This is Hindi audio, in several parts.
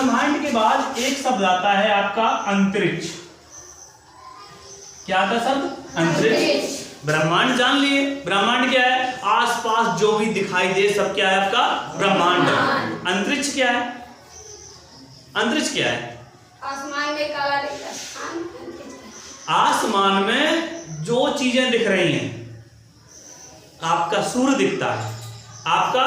ब्रह्मांड के बाद एक शब्द आता है आपका अंतरिक्ष। क्या आता शब्द? अंतरिक्ष। ब्रह्मांड जान लिए, ब्रह्मांड क्या है? आसपास जो भी दिखाई दे सब क्या है आपका? ब्रह्मांड। अंतरिक्ष क्या है? अंतरिक्ष क्या है? आसमान में काला दिखता है। आसमान में जो चीजें दिख रही हैं, आपका सूर्य दिखता है, आपका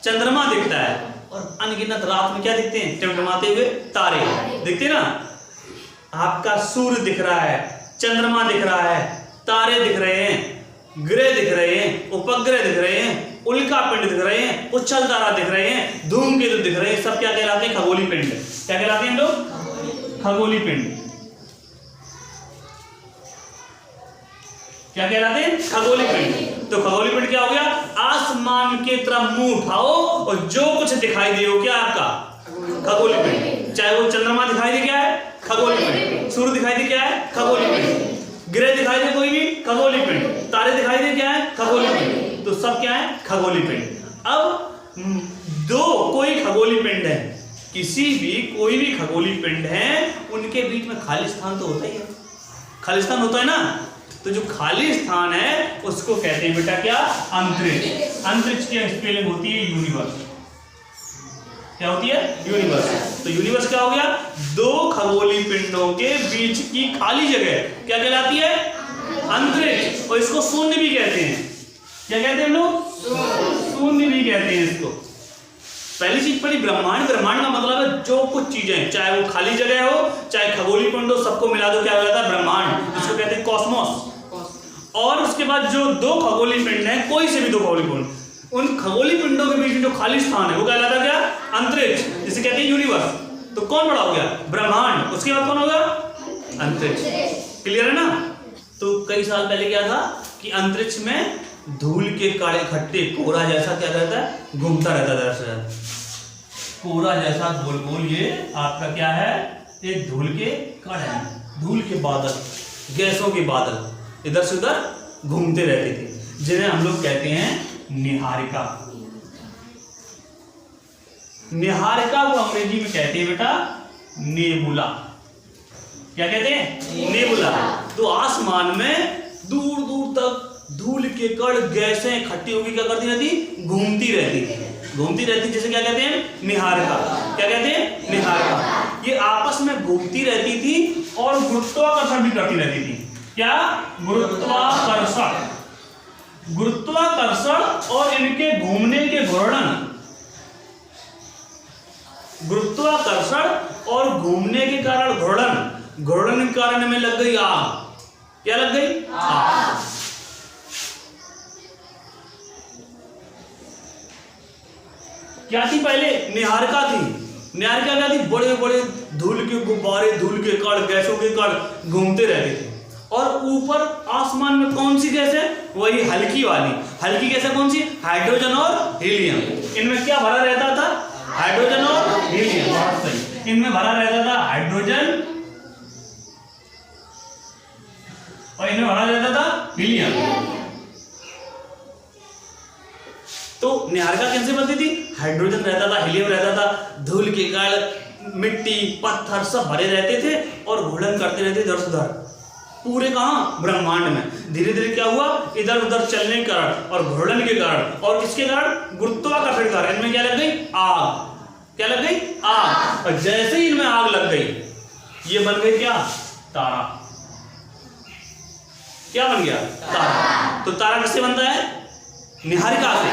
चंद्रमा दिखता है, और अनगिनत रात में क्या दिखते हैं? टिमटिमाते हुए तारे दिखते ना। आपका सूर्य दिख रहा है, चंद्रमा दिख रहा है, तारे दिख रहे हैं, ग्रह दिख रहे हैं, उपग्रह दिख रहे हैं, उल्का पिंड दिख रहे हैं, उच्छल तारा दिख रहे हैं, धूमकेतु दिख रहे हैं, सब क्या कहलाते हैं? खगोलीय पिंड। क्या कहलाते हैं लोग? खगोलीय पिंड। क्या कहलाते हैं? खगोलीय पिंड। तो खगोलीय पिंड क्या हो गया? आसमान की तरफ मुंह उठाओ और जो कुछ दिखाई दे वो क्या आपका? खगोलीय पिंड। चाहे वो चंद्रमा दिखाई दे, क्या है? खगोलीय पिंड। सूर्य दिखाई दे, क्या है? खगोलीय पिंड। ग्रह दिखाई दे कोई भी, खगोलीय पिंड। तारे दिखाई दे, क्या है? खगोलीय पिंड। तो सब क्या है? खगोलीय पिंड। अब दो कोई खगोलीय पिंड है, किसी भी कोई भी खगोलीय पिंड है, उनके बीच में खाली स्थान तो होता ही है। खाली स्थान होता है ना, तो जो खाली स्थान है उसको कहते हैं बेटा क्या? अंतरिक्ष। अंतरिक्ष की स्पेलिंग होती है यूनिवर्स। क्या होती है? यूनिवर्स। तो यूनिवर्स क्या हो गया? दो खगोलीय पिंडों के बीच की खाली जगह क्या कहलाती है? अंतरिक्ष। और इसको शून्य भी कहते हैं। क्या कहते हैं हम लोग? शून्य भी कहते हैं इसको। पहली चीज पड़ी ब्रह्मांड। ब्रह्मांड का मतलब है जो कुछ चीजें, चाहे वो खाली जगह हो, चाहे खगोलीय पिंड हो, सबको मिला दो क्या हो जाता है? ब्रह्मांड। इसको कहते हैं कॉस्मोस। और उसके बाद जो दो खगोलीय पिंड हैं, कोई से भी दो खगोलीय पिंड, उन खगोलीय पिंडों के बीच में जो खाली स्थान है वो कहलाता है क्या? अंतरिक्ष, जिसे कहते हैं यूनिवर्स। तो कौन बड़ा हो गया? ब्रह्मांड। उसके बाद कौन होगा? अंतरिक्ष। क्लियर है ना? तो कई साल पहले क्या था कि अंतरिक्ष में धूल के काले खट्टे कोहरा जैसा क्या रहता है? घूमता रहता था। कोहरा जैसा गोल गोल ये आपका क्या है? एक धूल के कण, धूल के बादल, गैसों के बादल इधर से उधर घूमते रहते थे, जिन्हें हम लोग कहते हैं निहारिका। निहारिका को अंग्रेजी में कहते हैं बेटा नेबुला। क्या कहते हैं? नेबुला। तो आसमान में दूर दूर तक धूल के कण, गैसें इकट्ठी होकर क्या करती रहती? घूमती रहती थी। घूमती रहती, जिसे क्या कहते हैं? निहारिका। क्या कहते हैं? निहारिका। ये आपस में घूमती रहती थी और गुरुत्वाकर्षण भी करती रहती थी। क्या? गुरुत्वाकर्षण। गुरुत्वाकर्षण और इनके घूमने के घूर्णन, गुरुत्वाकर्षण और घूमने के कारण घूर्णन, घूर्णन के कारण में लग गई आग। क्या लग गई? आग। क्या थी पहले? निहारिका थी। निहारिका क्या थी? बड़े बड़े धूल के गुब्बारे, धूल के कण, गैसों के कण घूमते रहते थे। और ऊपर आसमान में कौन सी गैस है? वही हल्की वाली। हल्की गैस है कौन सी? हाइड्रोजन और हीलियम। इनमें क्या भरा रहता था? हाइड्रोजन और हीलियम। बहुत सही। इनमें भरा रहता था हाइड्रोजन और इनमें भरा रहता था हीलियम। तो निहारिका कैसे बनती थी? हाइड्रोजन रहता था, हीलियम रहता था, धूल के कण, मिट्टी, पत्थर सब भरे रहते थे और घूर्णन करते रहते इधर से उधर। पूरे कहां? ब्रह्मांड में। धीरे धीरे क्या हुआ? इधर उधर चलने के कारण और घूर्णन के कारण और किसके कारण? गुरुत्वाकर्षण के कारण इनमें क्या लग गई? आग। क्या लग गई? आग। और जैसे ही इनमें आग लग गई, ये बन गई क्या? तारा। क्या बन गया? तारा। तो तारा किससे बनता है? निहारिका से।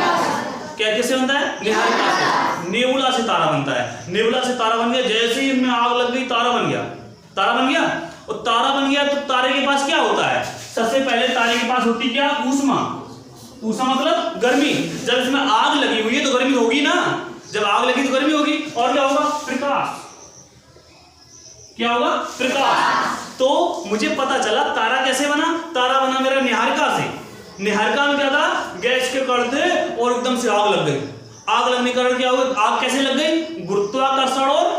क्या किससे बनता है? निहारिका से। नेबुला से तारा बनता है। नेबुला से तारा बन गया। जैसे ही इनमें आग लग गई, तारा बन गया। तारा बन गया। और तारा बन गया तो तारे के पास क्या होता है? सबसे पहले तारे के पास होती क्या? ऊष्मा। ऊष्मा मतलब गर्मी। जब इसमें आग लगी हुई है तो गर्मी होगी ना। जब आग लगी तो गर्मी होगी। और क्या होगा? प्रकाश। क्या होगा? प्रकाश। तो मुझे पता चला तारा कैसे बना। तारा बना मेरा निहारिका से। निहारिका में क्या था? गैस के कण थे और एकदम से आग लग गई। आग लगने के कारण क्या हुआ? आग कैसे लग गई? गुरुत्वाकर्षण और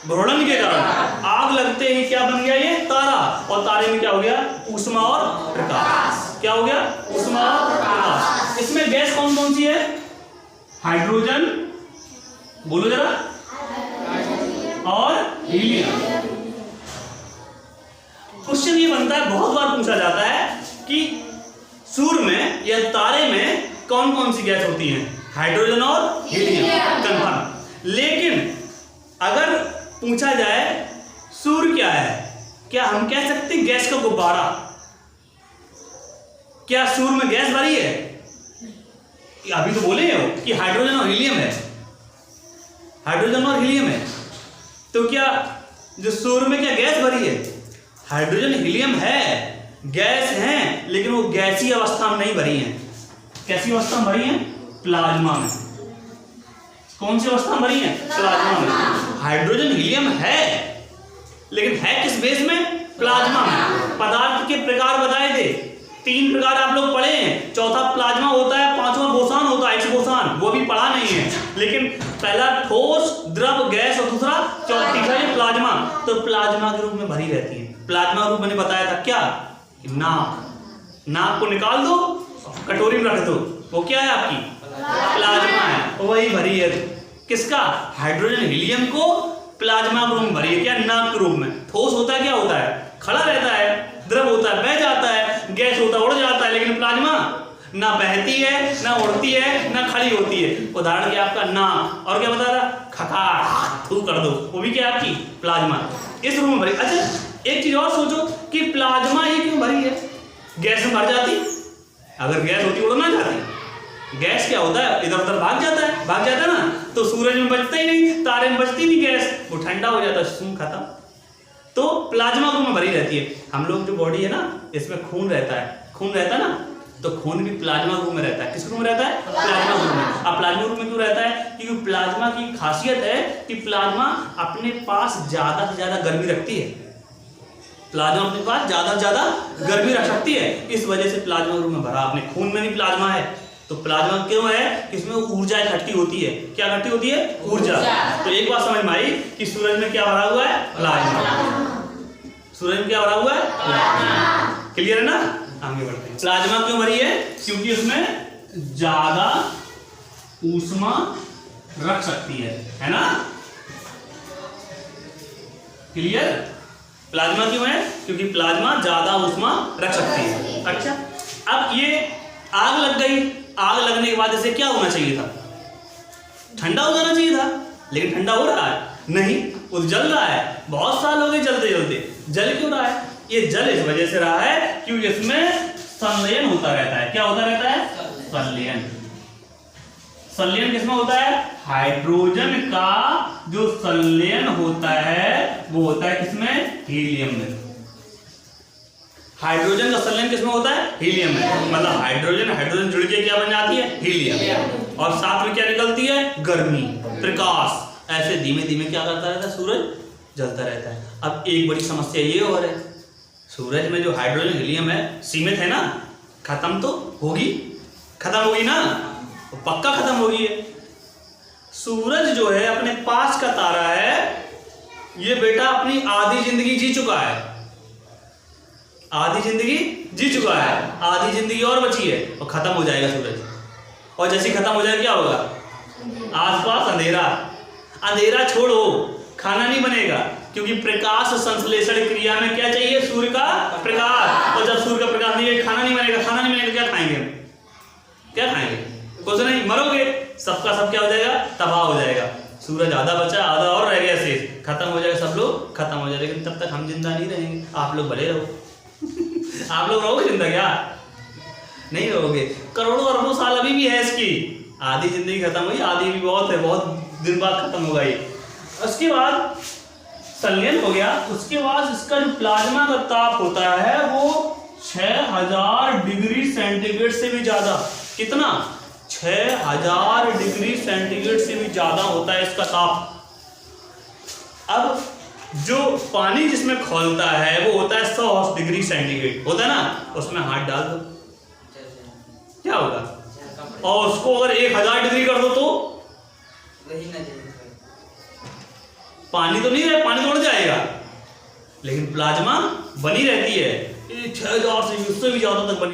घूर्णन के कारण। आग लगते ही क्या बन गया? ये तारा। और तारे में क्या हो गया? ऊष्मा और प्रकाश। क्या हो गया? ऊष्मा और प्रकाश। इसमें गैस कौन कौन सी है? हाइड्रोजन, बोलो जरा, और हीलियम। क्वेश्चन ये बनता है, बहुत बार पूछा जाता है कि सूर्य में या तारे में कौन कौन सी गैस होती है? हाइड्रोजन और हीलियम, कंफर्म। लेकिन अगर पूछा जाए सूर्य क्या है, क्या हम कह सकते हैं गैस का गुब्बारा? क्या सूर्य में गैस भरी है? अभी तो बोले हो कि हाइड्रोजन और हीलियम है, हाइड्रोजन और हीलियम है, तो क्या जो सूर्य में क्या गैस भरी है? हाइड्रोजन हीलियम है, गैस है, लेकिन वो गैसीय अवस्था में नहीं भरी है। कैसी अवस्था में भरी है? प्लाज्मा में। कौन सी अवस्था में भरी है? प्लाज्मा में। हाइड्रोजन हीलियम है, लेकिन है किस बेस में? प्लाज्मा में। पदार्थ के प्रकार बताए थे, 3 प्रकार आप लोग पढ़े हैं। चौथा प्लाज्मा होता है, 5वां बोसान होता है, H बोसान, वो भी पढ़ा नहीं है। लेकिन पहला ठोस, द्रव, गैस और दूसरा तीसरा ये प्लाज्मा। तो प्लाज्मा के रूप में भरी रहती है। प्लाज्मा रूप मैंने बताया था क्या? नाक को निकाल दो, कटोरी में रख दो, वो क्या है आपकी? प्लाज्मा है, वही भरी है। किसका? हाइड्रोजन हीलियम को प्लाज्मा के रूप में भरी है। क्या? नाक के रूप में। ठोस होता है, क्या होता है? खड़ा रहता है। द्रव होता है, बह जाता है। गैस होता है, उड़ जाता है। लेकिन प्लाज्मा ना बहती है, ना उड़ती है, ना खड़ी होती है। उदाहरण क्या आपका? नाक। और क्या बता रहा? खखार, थू कर दो, वो भी क्या है आपकी? प्लाज्मा। इस रूप में भरी। अच्छा, एक चीज और सोचो कि प्लाज्मा ही क्यों भरी है? गैस में भर जाती, अगर गैस होती उड़ ना जाती। गैस क्या होता है? इधर उधर भाग जाता है ना, तो सूरज में बचता ही नहीं, तारे में बचती नहीं गैस, वो ठंडा हो जाता है, सून खत्म। तो प्लाज्मा रूप में भरी रहती है। हम लोग जो बॉडी है ना, इसमें खून रहता है ना, तो खून भी प्लाज्मा रूप में रहता है। किस रूप में रहता है? प्लाज्मा रूप में। अब प्लाज्मा रूप में क्यों रहता है? क्योंकि प्लाज्मा की खासियत है कि प्लाज्मा अपने पास ज्यादा से ज्यादा गर्मी रखती है। प्लाज्मा अपने पास ज्यादा से ज्यादा गर्मी रख सकती है, इस वजह से प्लाज्मा रूप में भरा। अपने खून में भी प्लाज्मा है। तो प्लाज्मा क्यों है? इसमें ऊर्जा इकट्ठी होती है। क्या इकट्ठी होती है? ऊर्जा। तो एक बात समझ में आई कि सूरज में क्या भरा हुआ है? प्लाज्मा। सूरज में क्या भरा हुआ है? प्लाज्मा। क्लियर है ना? आगे बढ़ते हैं। प्लाज्मा क्यों भरी है? क्योंकि उसमें ज्यादा ऊष्मा रख सकती है ना? क्लियर? प्लाज्मा क्यों है? क्योंकि प्लाज्मा ज्यादा ऊष्मा रख सकती है। अच्छा, अब ये आग लग गई, आग लगने के बाद इसे क्या होना चाहिए था? ठंडा हो जाना चाहिए था, लेकिन ठंडा हो रहा है नहीं, वो जल रहा है। बहुत साल हो गए जलते जलते। जल क्यों रहा है? ये जल इस वजह से रहा है क्योंकि इसमें संलयन होता रहता है। क्या होता रहता है? संलयन। संलयन किसमें होता है? हाइड्रोजन का जो संलयन होता है वो होता है किसमें? हीलियम में। हाइड्रोजन का संलयन किसमें होता है? हीलियम में। मतलब हाइड्रोजन जुड़ के क्या बन जाती है? हीलियम। और साथ में क्या निकलती है? गर्मी, प्रकाश। ऐसे धीमे धीमे क्या करता रहता है? सूरज जलता रहता है। अब एक बड़ी समस्या ये और है, सूरज में जो हाइड्रोजन हीलियम है सीमित है ना, खत्म तो होगी, खत्म होगी ना, तो पक्का खत्म होगी। सूरज जो है अपने पास का तारा है, ये बेटा अपनी आधी जिंदगी जी चुका है। आधी जिंदगी जी चुका है, आधी जिंदगी और बची है और खत्म हो जाएगा सूरज। और जैसे खत्म हो जाएगा क्या होगा? आसपास अंधेरा। अंधेरा छोड़ो, खाना नहीं बनेगा, क्योंकि प्रकाश संश्लेषण क्रिया में क्या चाहिए? सूर्य का प्रकाश। और जब सूर्य का प्रकाश नहीं है, खाना नहीं बनेगा। खाना नहीं बनेगा, क्या खाएंगे? क्या खाएंगे? कुछ नहीं, मरोगे। सबका सब क्या हो जाएगा? तबाह हो जाएगा। सूरज आधा बचा, आधा और रह गया शेष, खत्म हो जाएगा, सब लोग खत्म हो जाएगा। लेकिन तब तक हम जिंदा नहीं रहेंगे, आप लोग भले रहो। आप लोग रहोगे जिंदा? क्या नहीं रहोगे। करोड़ों अरबों साल अभी भी है इसकी। आधी जिंदगी खत्म हुई, आधी भी बहुत है, बहुत दिन बाद खत्म होगा ये। उसके बाद संलयन हो गया, उसके बाद इसका जो प्लाज्मा का ताप होता है वो 6000 डिग्री सेंटीग्रेड से भी ज्यादा। कितना? 6000 डिग्री सेंटीग्रेड से भी ज्यादा होता है इसका ताप। अब जो पानी जिसमें खौलता है वो होता है 100 डिग्री सेंटीग्रेड, होता है ना, उसमें हाथ डाल दो, क्या होगा? और उसको अगर 1000 डिग्री कर दो तो पानी तो नहीं रहे, पानी तो उड़ जाएगा, लेकिन प्लाज्मा बनी रहती है। 6000 से उससे भी ज्यादा तक बनी।